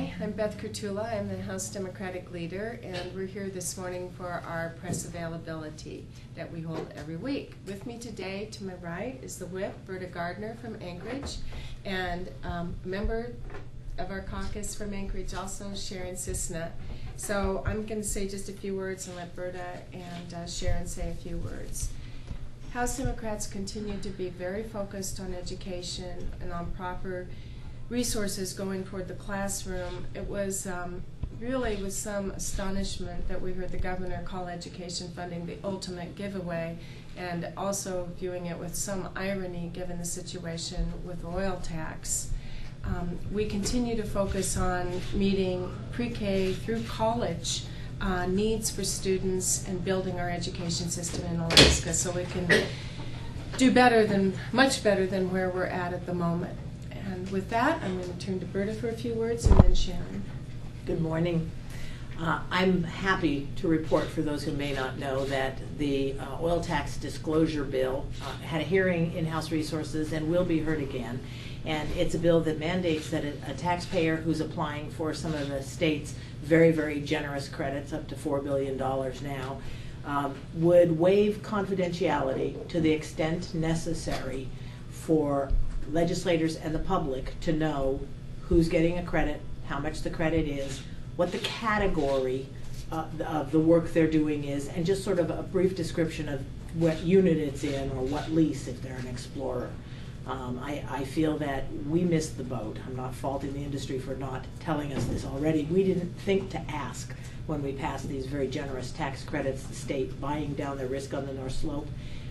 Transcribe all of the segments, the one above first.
Hi, I'm Beth Kerttula. I'm the House Democratic Leader, and we're here this morning for our press availability that we hold every week. With me today, to my right, is the Whip Berta Gardner from Anchorage, and a member of our caucus from Anchorage also, Sharon Cissna. So I'm going to say just a few words and let Berta and Sharon say a few words. House Democrats continue to be very focused on education and on proper resources going toward the classroom. It was really with some astonishment that we heard the governor call education funding the ultimate giveaway, and also viewing it with some irony given the situation with oil tax. We continue to focus on meeting pre-K through college needs for students and building our education system in Alaska so we can do much better than where we're at the moment. And with that, I'm going to turn to Berta for a few words, and then Sharon. Good morning. I'm happy to report, for those who may not know, that the oil tax disclosure bill had a hearing in House Resources and will be heard again. And it's a bill that mandates that a taxpayer who's applying for some of the state's very, very generous credits, up to $4 billion now, would waive confidentiality to the extent necessary for legislators and the public to know who's getting a credit, how much the credit is, what the category of the work they're doing is, and just sort of a brief description of what unit it's in or what lease if they're an explorer. I feel that we missed the boat. I'm not faulting the industry for not telling us this already. We didn't think to ask when we passed these very generous tax credits, the state buying down their risk on the North Slope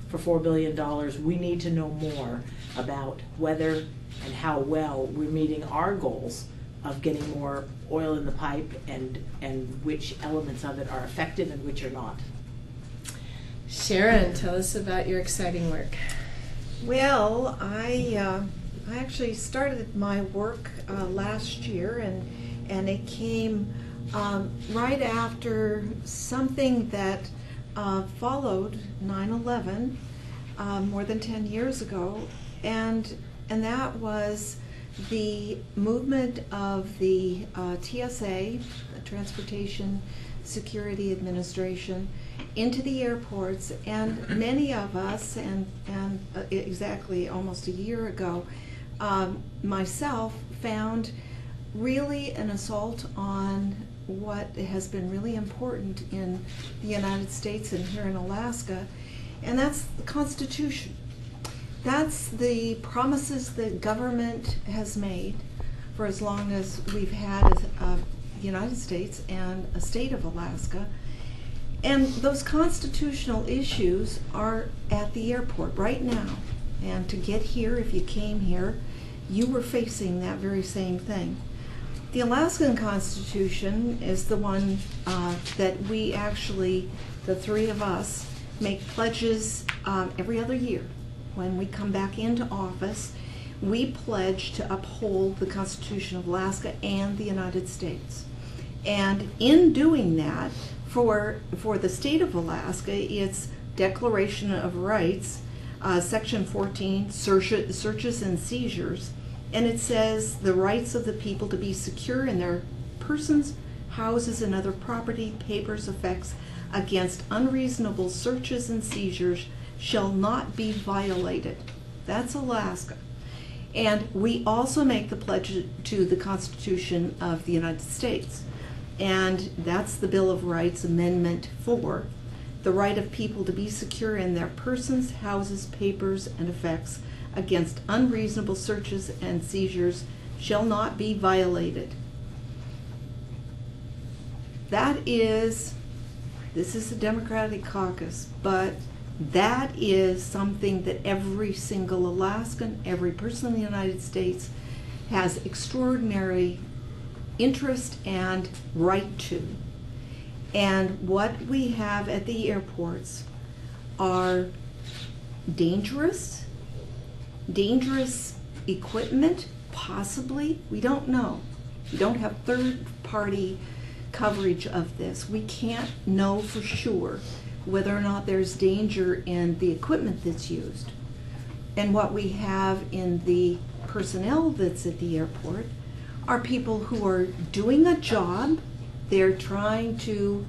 for $4 billion. We need to know more about whether and how well we're meeting our goals of getting more oil in the pipe, and which elements of it are effective and which are not. Sharon, tell us about your exciting work. Well, I actually started my work last year, and it came right after something that followed 9/11 more than 10 years ago, and that was the movement of the TSA, the Transportation Security Administration, into the airports. And many of us, and exactly almost a year ago, myself found really an assault on what has been really important in the United States and here in Alaska, and that's the Constitution. That's the promises that government has made for as long as we've had the United States and a state of Alaska. And those constitutional issues are at the airport right now. And to get here, if you came here, you were facing that very same thing. The Alaskan Constitution is the one that we actually, the three of us, make pledges every other year. When we come back into office, we pledge to uphold the Constitution of Alaska and the United States. And in doing that, for the state of Alaska, it's Declaration of Rights, Section 14, searches and seizures, and it says the rights of the people to be secure in their persons, houses, and other property, papers, effects against unreasonable searches and seizures shall not be violated. That's Alaska. And we also make the pledge to the Constitution of the United States. And that's the Bill of Rights, Amendment 4. The right of people to be secure in their persons, houses, papers, and effects against unreasonable searches and seizures shall not be violated. This is the Democratic caucus, but that is something that every single Alaskan, every person in the United States has extraordinary interest and right to. And what we have at the airports are dangerous equipment, possibly. We don't know. We don't have third-party coverage of this. We can't know for sure whether or not there's danger in the equipment that's used. And what we have in the personnel that's at the airport are people who are doing a job. They're trying to,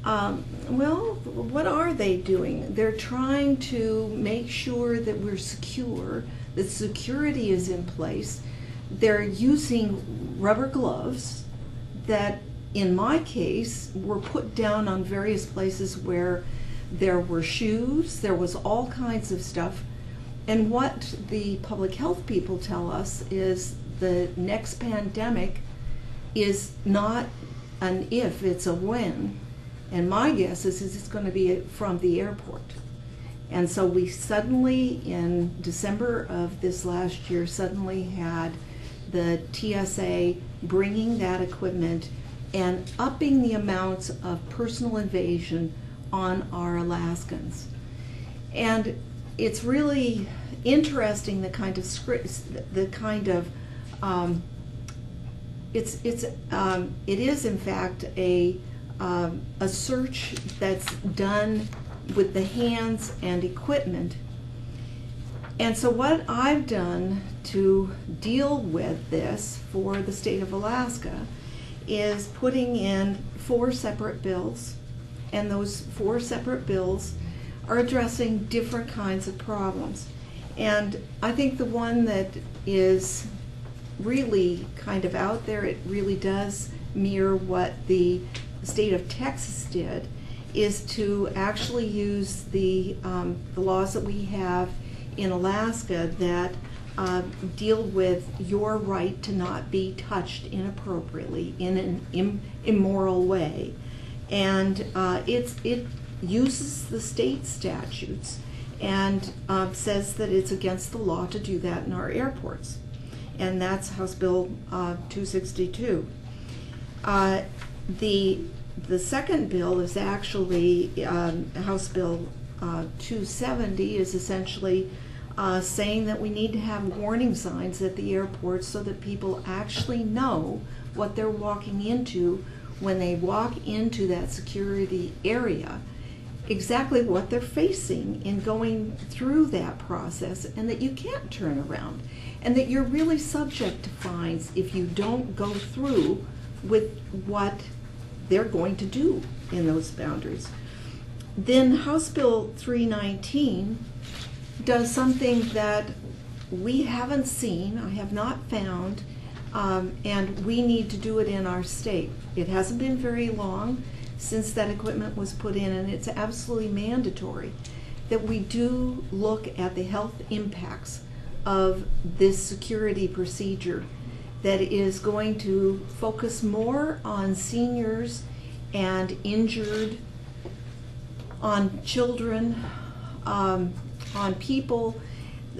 well, what are they doing? They're trying to make sure that we're secure, that security is in place. They're using rubber gloves that, in my case, were put down on various places where there were shoes, there was all kinds of stuff. And what the public health people tell us is the next pandemic is not an if, it's a when. And my guess is it's going to be from the airport. And so we suddenly, in December of this last year, suddenly had the TSA bringing that equipment and upping the amounts of personal invasion on our Alaskans. And it's really interesting the kind of it is in fact a search that's done with the hands and equipment. And so what I've done to deal with this for the state of Alaska is putting in 4 separate bills, and those 4 separate bills are addressing different kinds of problems. And I think the one that is really kind of out there, it really does mirror what the state of Texas did, is to actually use the laws that we have in Alaska that deal with your right to not be touched inappropriately in an immoral way. And it uses the state statutes and says that it's against the law to do that in our airports. And that's House Bill 262. The second bill is actually House Bill 270 is essentially saying that we need to have warning signs at the airport so that people actually know what they're walking into when they walk into that security area, exactly what they're facing in going through that process, and that you can't turn around, and that you're really subject to fines if you don't go through with what they're going to do in those boundaries. Then House Bill 319 does something that we haven't seen, I have not found, and we need to do it in our state. It hasn't been very long since that equipment was put in, and it's absolutely mandatory that we do look at the health impacts of this security procedure that is going to focus more on seniors and injured, on children, on people,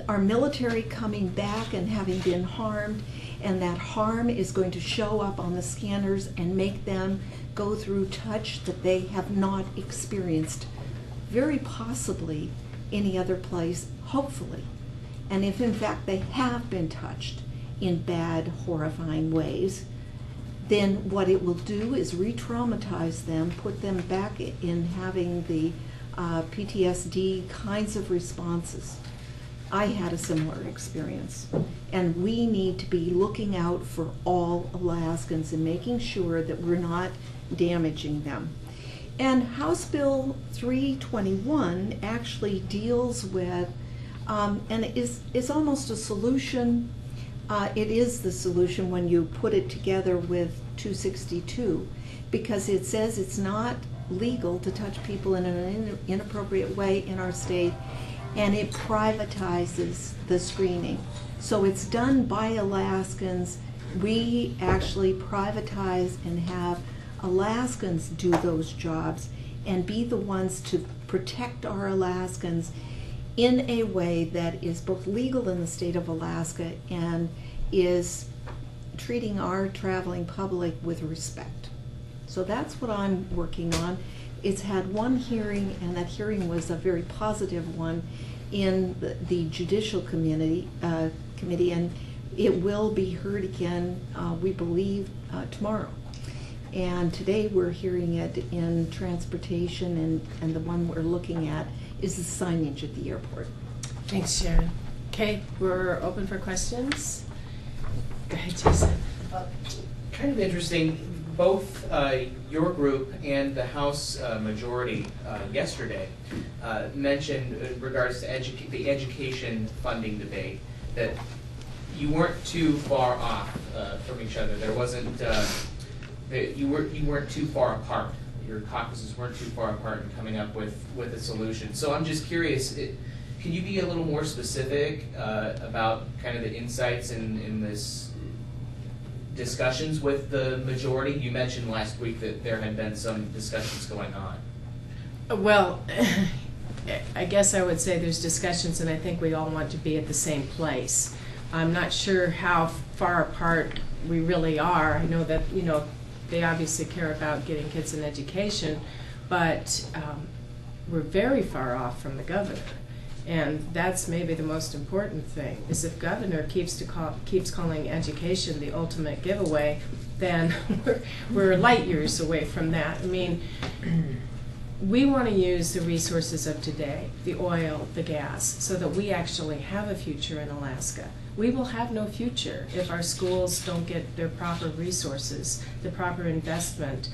our military coming back and having been harmed, and that harm is going to show up on the scanners and make them go through touch that they have not experienced, very possibly any other place, hopefully. And if in fact they have been touched in bad, horrifying ways, then what it will do is re-traumatize them, put them back in having the PTSD kinds of responses. I had a similar experience, and we need to be looking out for all Alaskans and making sure that we're not damaging them. And House Bill 321 actually deals with, and is almost a solution. It is the solution when you put it together with 262, because it says it's not legal to touch people in an inappropriate way in our state, and it privatizes the screening. So it's done by Alaskans. We actually privatize and have Alaskans do those jobs and be the ones to protect our Alaskans in a way that is both legal in the state of Alaska and is treating our traveling public with respect. So that's what I'm working on. It's had one hearing, and that hearing was a very positive one in the Judicial Committee, and it will be heard again, we believe, tomorrow. And today we're hearing it in transportation, and the one we're looking at is the signage at the airport. Thanks, Sharon. Okay, we're open for questions. Go ahead, kind of interesting. Both your group and the House majority yesterday mentioned in regards to the education funding debate that you weren't too far off from each other. There wasn't you weren't too far apart. Your caucuses weren't too far apart in coming up with a solution. So I'm just curious. Can you be a little more specific about kind of the insights in this discussions with the majority? You mentioned last week that there had been some discussions going on. Well, I guess I would say there's discussions, and I think we all want to be at the same place. I'm not sure how far apart we really are. I know that, they obviously care about getting kids an education, but we're very far off from the governor. And that's maybe the most important thing, is if governor keeps calling education the ultimate giveaway, then we're light years away from that. I mean, we want to use the resources of today, the oil, the gas, so that we actually have a future in Alaska. We will have no future if our schools don't get their proper resources, the proper investment.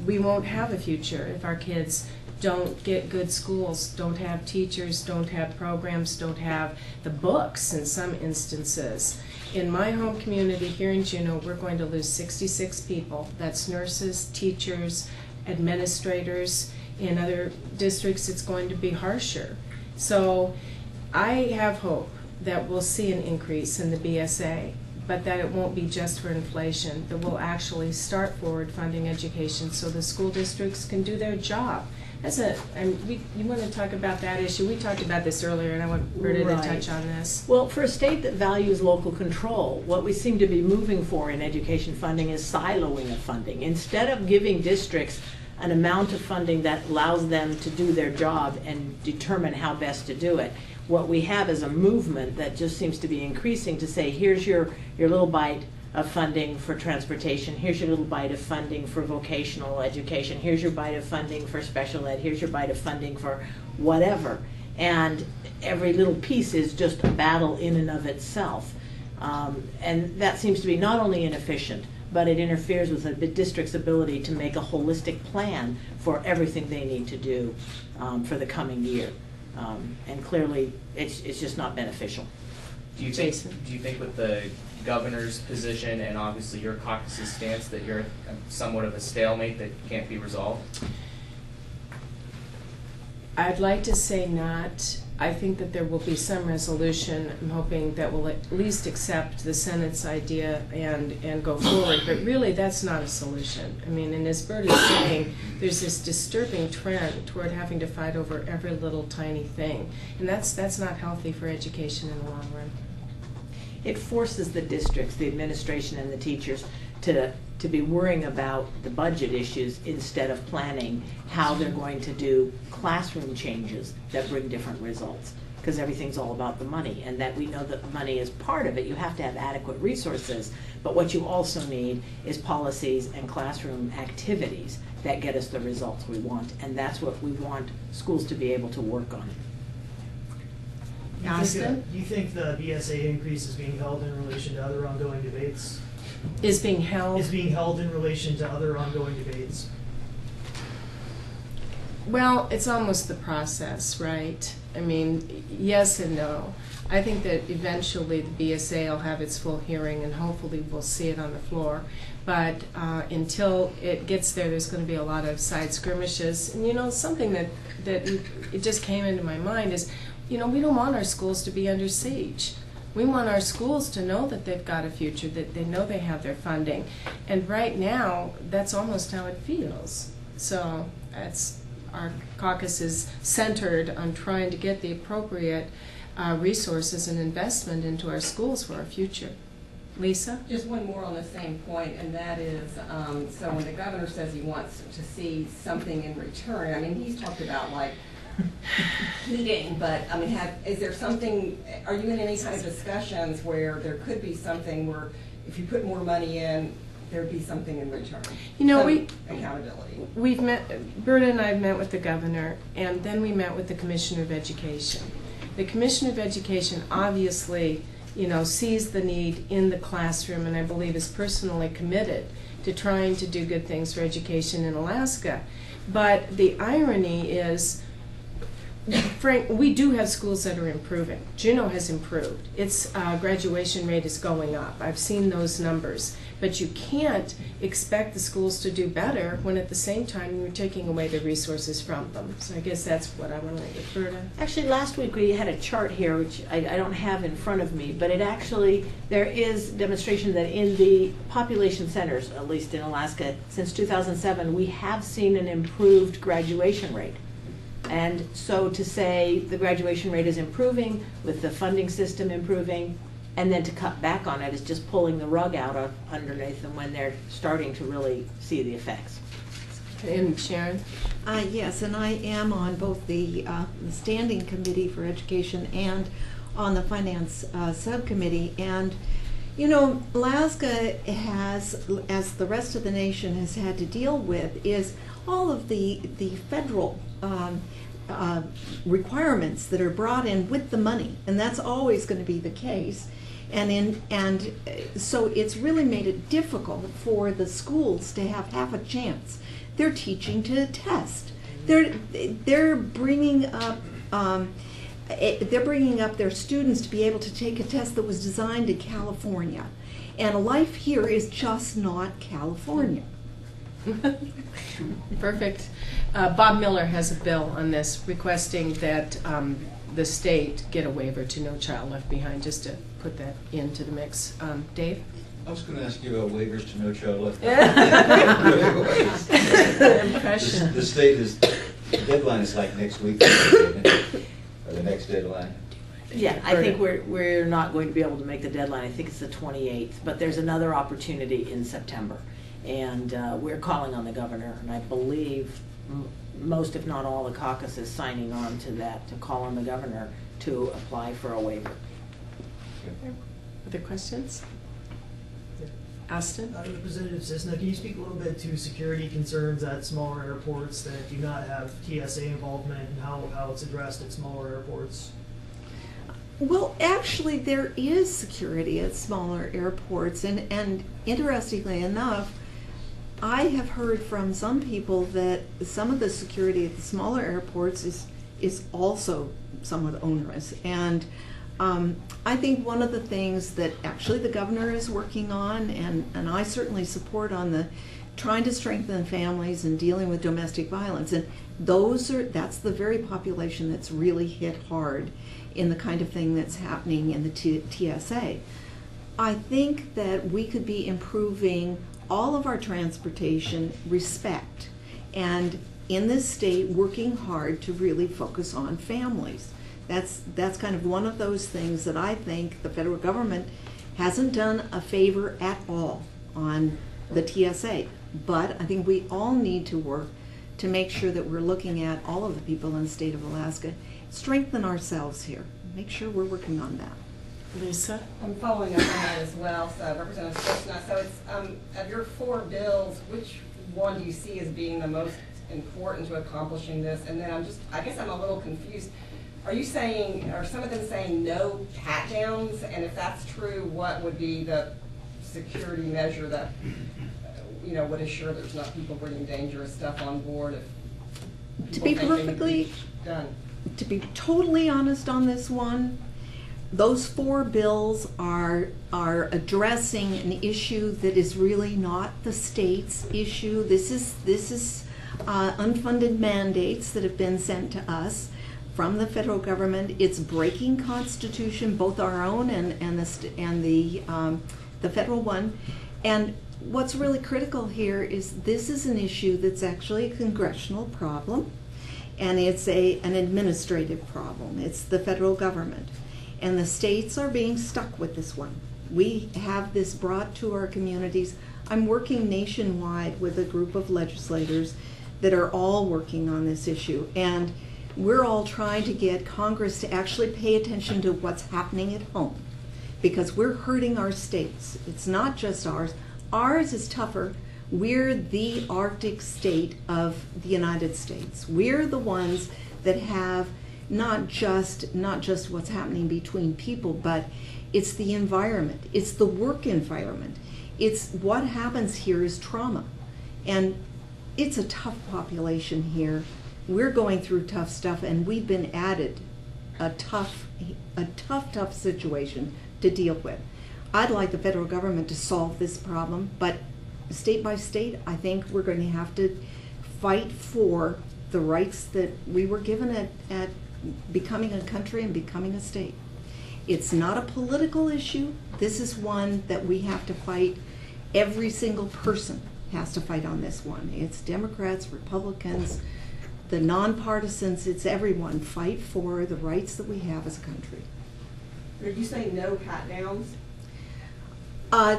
We won't have a future if our kids don't get good schools, don't have teachers, don't have programs, don't have the books in some instances. In my home community here in Juneau, we're going to lose 66 people. That's nurses, teachers, administrators. In other districts, it's going to be harsher. So I have hope that we'll see an increase in the BSA, but that it won't be just for inflation, that we'll actually start forward funding education so the school districts can do their job. You want to talk about that issue? We talked about this earlier, and I want Berta to touch on this. Well, for a state that values local control, what we seem to be moving for in education funding is siloing of funding. Instead of giving districts an amount of funding that allows them to do their job and determine how best to do it, what we have is a movement that just seems to be increasing to say, here's your little bite of funding for transportation, here's your little bite of funding for vocational education, here's your bite of funding for special ed, here's your bite of funding for whatever. And every little piece is just a battle in and of itself. And that seems to be not only inefficient, but it interferes with the district's ability to make a holistic plan for everything they need to do for the coming year. And clearly, it's just not beneficial. Do you think with the governor's position and obviously your caucus's stance that you're somewhat of a stalemate that can't be resolved? I'd like to say not. I think that there will be some resolution. I'm hoping that we'll at least accept the Senate's idea and go forward. But really, that's not a solution. I mean, and as Bert is saying, there's this disturbing trend toward having to fight over every little tiny thing. And that's not healthy for education in the long run. It forces the districts, the administration, and the teachers to be worrying about the budget issues instead of planning how they're going to do classroom changes that bring different results, because everything's all about the money, and that we know that money is part of it. You have to have adequate resources, but what you also need is policies and classroom activities that get us the results we want, and that's what we want schools to be able to work on. Austin? Do you think the BSA increase is being held in relation to other ongoing debates? Is being held? Is being held in relation to other ongoing debates? Well, it's almost the process, right? I mean, yes and no. I think that eventually the BSA will have its full hearing and hopefully we'll see it on the floor. But until it gets there, there's going to be a lot of side skirmishes. And something that it just came into my mind is, we don't want our schools to be under siege. We want our schools to know that they've got a future, that they know they have their funding. And right now, that's almost how it feels. So our caucus is centered on trying to get the appropriate resources and investment into our schools for our future. Lisa? Just one more on the same point, and that is, so when the governor says he wants to see something in return, I mean, he's talked about heating, but I mean, is there something, are you in any kind of discussions where there could be something where if you put more money in, there'd be something in return? Accountability. We've met, Berta and I have met with the governor, and then we met with the Commissioner of Education. The Commissioner of Education obviously, sees the need in the classroom, and I believe is personally committed to trying to do good things for education in Alaska. But the irony is, Frank, we do have schools that are improving. Juneau has improved. Its graduation rate is going up. I've seen those numbers. But you can't expect the schools to do better when at the same time you're taking away the resources from them. So I guess that's what I want to refer to. Actually, last week we had a chart here, which I don't have in front of me, but there is demonstration that in the population centers, at least in Alaska, since 2007, we have seen an improved graduation rate. And so to say the graduation rate is improving with the funding system improving, and then to cut back on it is just pulling the rug out of underneath them when they're starting to really see the effects. And Sharon? Yes, and I am on both the Standing Committee for Education and on the Finance Subcommittee. And, Alaska has, as the rest of the nation has had to deal with, is all of the federal requirements that are brought in with the money, and that's always going to be the case. And so it's really made it difficult for the schools to have half a chance. They're teaching to test. They're bringing up their students to be able to take a test that was designed in California, and life here is just not California. Perfect. Bob Miller has a bill on this requesting that the state get a waiver to No Child Left Behind, just to put that into the mix. Dave? I was going to ask you about waivers to No Child Left Behind. Impression. The state is, the deadline is like next week, or the next deadline. Yeah, I think we're not going to be able to make the deadline. I think it's the 28th, but there's another opportunity in September. And we're calling on the governor, and I believe most, if not all, the caucus is signing on to that, to call on the governor to apply for a waiver. Other questions? Austin? Representative Cissna, can you speak a little bit to security concerns at smaller airports that do not have TSA involvement, and how it's addressed at smaller airports? Well, actually, there is security at smaller airports, and interestingly enough, I have heard from some people that some of the security at the smaller airports is also somewhat onerous. And I think one of the things that actually the governor is working on, and I certainly support on the trying to strengthen families and dealing with domestic violence, and that's the very population that's really hit hard in the kind of thing that's happening in the TSA. I think that we could be improving all of our transportation respect, and in this state working hard to really focus on families. That's kind of one of those things that I think the federal government hasn't done a favor at all on the TSA. But I think we all need to work to make sure that we're looking at all of the people in the state of Alaska, strengthen ourselves here, make sure we're working on that. Lisa? I'm following up on that as well, so Representative Cissna. So it's, of your 4 bills, which one do you see as being the most important to accomplishing this? And then I guess I'm a little confused. Are you saying, are some of them saying no pat-downs? And if that's true, what would be the security measure that, would assure there's not people bringing dangerous stuff on board? To be totally honest on this one, those 4 bills are addressing an issue that is really not the state's issue. This is unfunded mandates that have been sent to us from the federal government. It's breaking Constitution, both our own and the federal one. And what's really critical here is this is an issue that's actually a congressional problem, and it's an administrative problem. It's the federal government. And the states are being stuck with this one. We have this brought to our communities. I'm working nationwide with a group of legislators that are all working on this issue. And we're all trying to get Congress to actually pay attention to what's happening at home, because we're hurting our states. It's not just ours. Ours is tougher. We're the Arctic state of the United States. We're the ones that have not just what's happening between people, but It's the environment. It's the work environment. It's what happens here is trauma. And it's a tough population here. We're going through tough stuff, and we've been added a tough situation to deal with. I'd like the federal government to solve this problem, but state by state, I think we're going to have to fight for the rights that we were given at becoming a country and becoming a state. It's not a political issue. This is one that we have to fight. Every single person has to fight on this one. It's Democrats, Republicans, the nonpartisans, it's everyone. Fight for the rights that we have as a country. Are you saying no pat downs?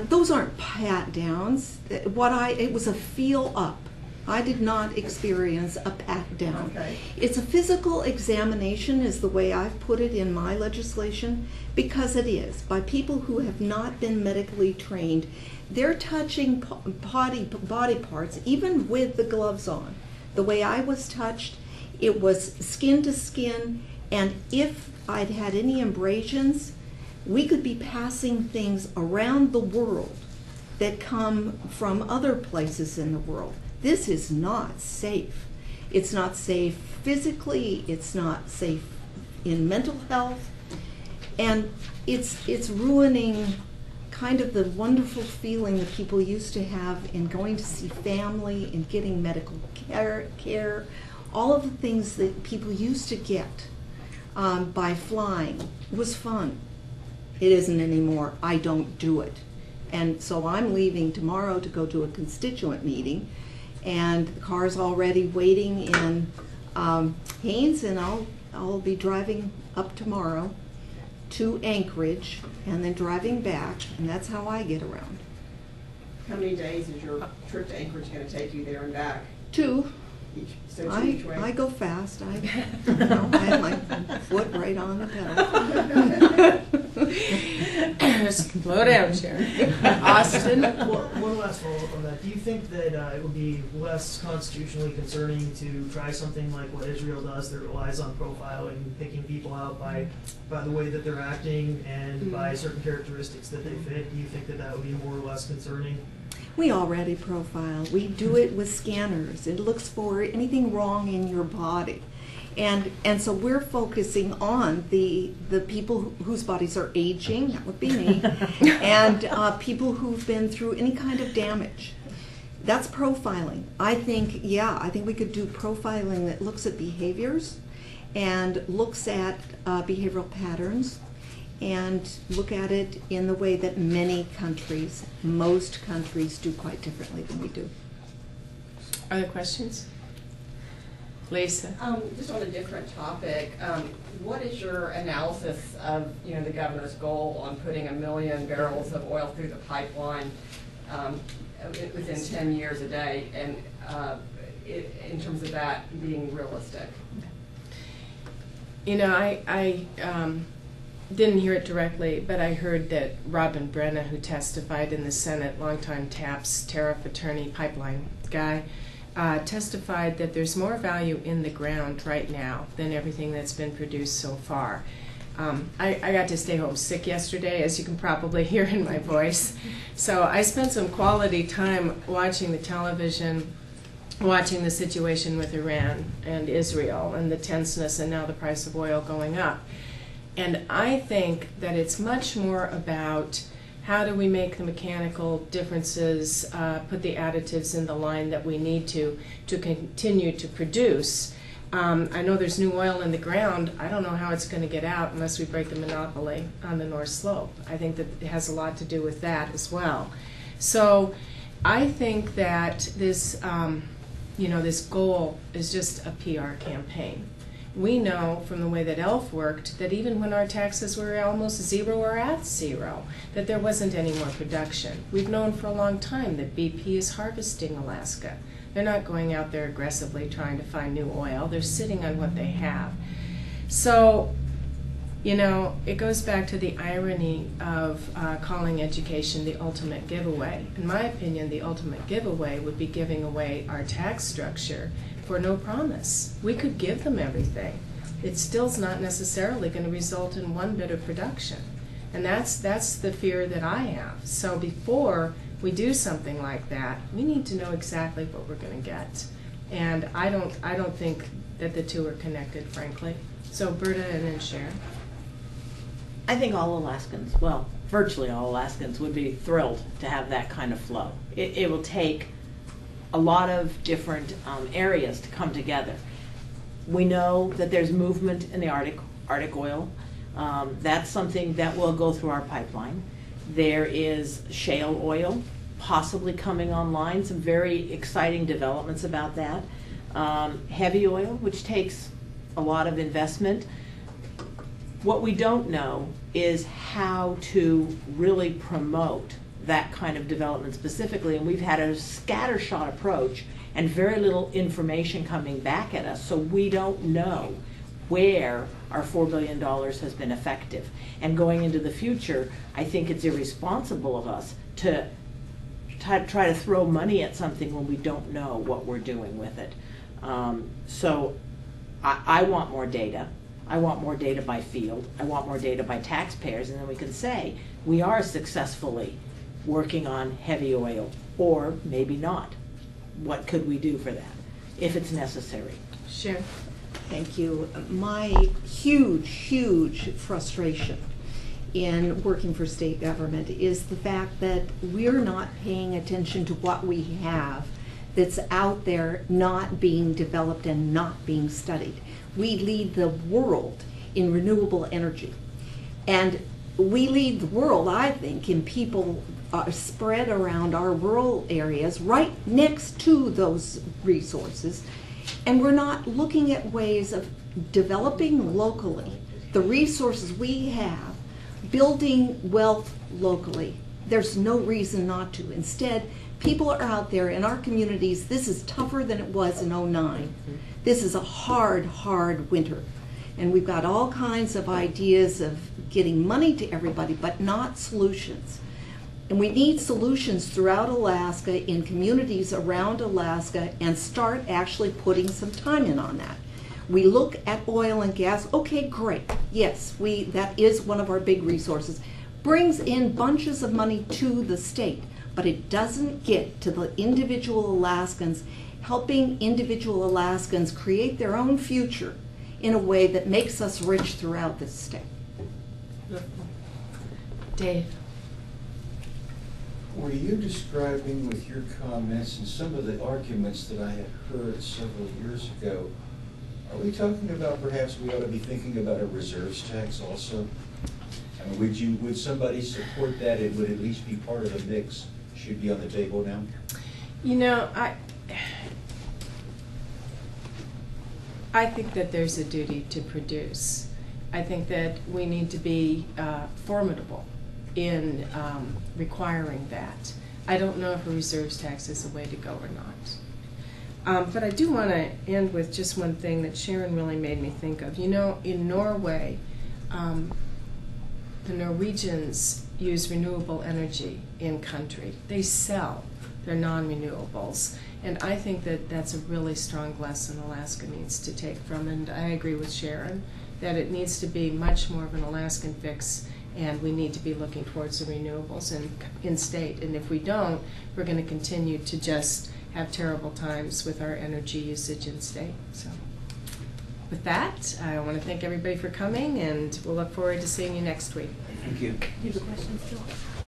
Those aren't pat downs. It was a feel up. I did not experience a pat down. Okay. It's a physical examination is the way I've put it in my legislation, because it is, by people who have not been medically trained. They're touching body parts, even with the gloves on. The way I was touched, it was skin to skin, and if I'd had any abrasions, we could be passing things around the world that come from other places in the world. This is not safe. It's not safe physically, it's not safe in mental health, and it's ruining kind of the wonderful feeling that people used to have in going to see family and getting medical care, all of the things that people used to get by flying was fun. It isn't anymore. I don't do it. And so I'm leaving tomorrow to go to a constituent meeting, and the car's already waiting in Haines, and I'll be driving up tomorrow to Anchorage and then driving back, and that's how I get around. How many days is your trip to Anchorage going to take you there and back? 2. So 2 each way? I go fast. I have my foot right on the pedal. Slow down, Sharon. Austin? One last follow-up on that. Do you think that it would be less constitutionally concerning to try something like what Israel does that relies on profiling, picking people out by the way that they're acting and by certain characteristics that they fit? Do you think that would be more or less concerning? We already profile. We do it with scanners. It looks for anything wrong in your body. And so we're focusing on the people whose bodies are aging, that would be me, and people who've been through any kind of damage. That's profiling. I think we could do profiling that looks at behaviors and looks at behavioral patterns and look at it in the way that most countries do quite differently than we do. Other questions? Lisa? Just on a different topic, what is your analysis of the governor's goal on putting 1 million barrels of oil through the pipeline within 10 years a day, and in terms of that being realistic? I didn't hear it directly, but I heard that Robin Brenna, who testified in the Senate, longtime TAPS tariff attorney, pipeline guy, testified that there's more value in the ground right now than everything that's been produced so far. I got to stay home sick yesterday, as you can probably hear in my voice. So I spent some quality time watching the television, watching the situation with Iran and Israel and the tenseness and now the price of oil going up. And I think that it's much more about how do we make the mechanical differences, put the additives in the line that we need to continue to produce. I know there's new oil in the ground. I don't know how it's going to get out unless we break the monopoly on the North Slope. I think that it has a lot to do with that as well. So I think that this, this goal is just a PR campaign. We know from the way that ELF worked that even when our taxes were almost zero or at zero, that there wasn't any more production. We've known for a long time that BP is harvesting Alaska. They're not going out there aggressively trying to find new oil. They're sitting on what they have. So, it goes back to the irony of calling education the ultimate giveaway. In my opinion, the ultimate giveaway would be giving away our tax structure for no promise. We could give them everything. It still's not necessarily going to result in one bit of production. And that's the fear that I have. So before we do something like that, we need to know exactly what we're going to get. And I don't think that the two are connected, frankly. So Berta and then Sharon. I think all Alaskans, well, virtually all Alaskans would be thrilled to have that kind of flow. It will take a lot of different areas to come together. We know that there's movement in the Arctic oil. That's something that will go through our pipeline. There is shale oil possibly coming online, some very exciting developments about that. Heavy oil, which takes a lot of investment. What we don't know is how to really promote that kind of development specifically, and we've had a scattershot approach and very little information coming back at us, so we don't know where our $4 billion has been effective. And going into the future, I think it's irresponsible of us to try to throw money at something when we don't know what we're doing with it. So I want more data. I want more data by field. I want more data by taxpayers, and then we can say we are successfully working on heavy oil, or maybe not. What could we do for that, if it's necessary? Sharon. Thank you. My huge frustration in working for state government is the fact that we're not paying attention to what we have that's out there not being developed and not being studied. We lead the world in renewable energy. And we lead the world, I think, in people spread around our rural areas right next to those resources. And we're not looking at ways of developing locally the resources we have, building wealth locally. There's no reason not to. Instead, people are out there in our communities. This is tougher than it was in '09. This is a hard winter. And we've got all kinds of ideas of getting money to everybody, but not solutions. And we need solutions throughout Alaska, in communities around Alaska, and start actually putting some time in on that. We look at oil and gas, okay, great. Yes, that is one of our big resources. Brings in bunches of money to the state, but it doesn't get to the individual Alaskans, helping individual Alaskans create their own future in a way that makes us rich throughout this state. Dave. Were you describing with your comments and some of the arguments that I had heard several years ago, are we talking about perhaps we ought to be thinking about a reserves tax also? I mean, would somebody support that? It would at least be part of the mix, should be on the table now? You know, I think that there's a duty to produce. I think that we need to be formidable in requiring that. I don't know if a reserves tax is the way to go or not. But I do want to end with just one thing that Sharon really made me think of. You know, in Norway, the Norwegians use renewable energy in country. They sell their non-renewables. And I think that that's a really strong lesson Alaska needs to take from. And I agree with Sharon that it needs to be much more of an Alaskan fix, and we need to be looking towards the renewables in state. And if we don't, we're going to continue to just have terrible times with our energy usage in state. So with that, I want to thank everybody for coming, and we'll look forward to seeing you next week. Thank you. Do you have a question still?